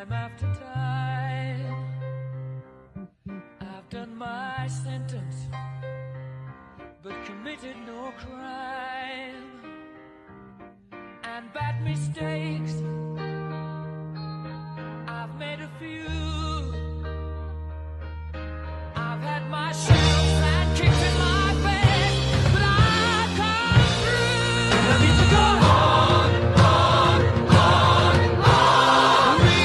Time after time, I've done my sentence, but committed no crime. And bad mistakes, I've made a few. I've had my shells and kicks in my face, but I've come through. And I need to go on, on, on, on. We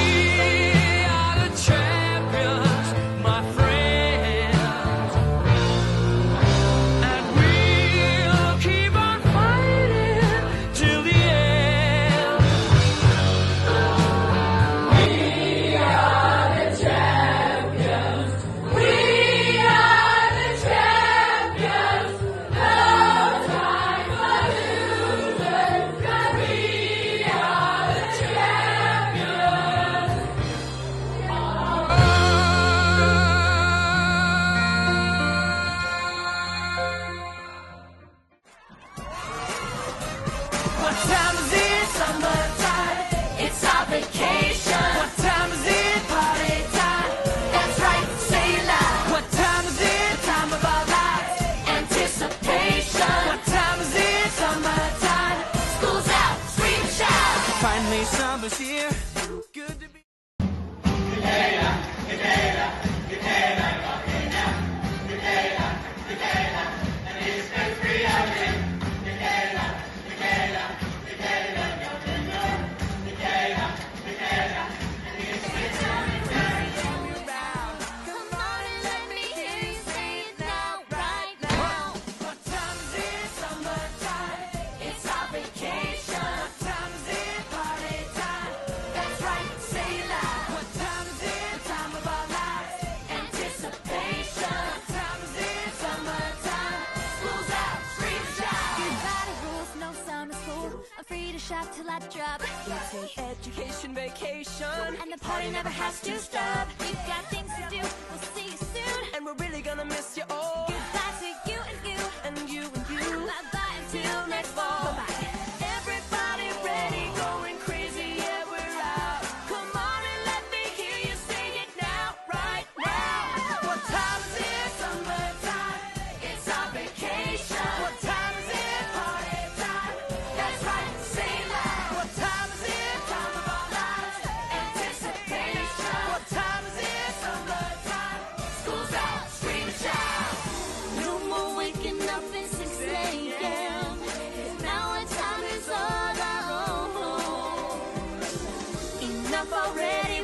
are the champions, my friends, and we'll keep on fighting till the end. We are the champions. We are the champions. No time for losers, 'cause we are the champions. What time is it? Summertime. It's our vacation. What time is it? Party time. That's right, say it loud. What time is it? Time of our lives. Anticipation. What time is it? Summertime. School's out. Scream and shout. Finally, summer's here. Good to be. Come on and let me hear you say it now, right now. What time is it? Summertime. It's our vacation. What time is it? Party time. That's right, say it loud. What time is it? Time of our lives. Anticipation. What time is it? Summertime. School's out. Scream and shout. Goodbye to rules, no summer school. I'm free to shop till I drop. It's an education vacation, And the party never has to stop. We've got things to do, we'll see you soon. and we're really gonna miss you all. Goodbye to you and you. And you and you. Bye-bye until next fall. Bye-bye. Everybody ready, going crazy, yeah, we're out. Come on and let me hear you sing it now, right now. What time is it? Summertime. It's our vacation. What time is it? Party time. That's right, say it loud. What time is it? Time of our lives. Anticipation. What time is it? Summertime. School's out. Scream and shout. No more waking up at 6 a.m. 'Cause now our time is all our own. Enough already,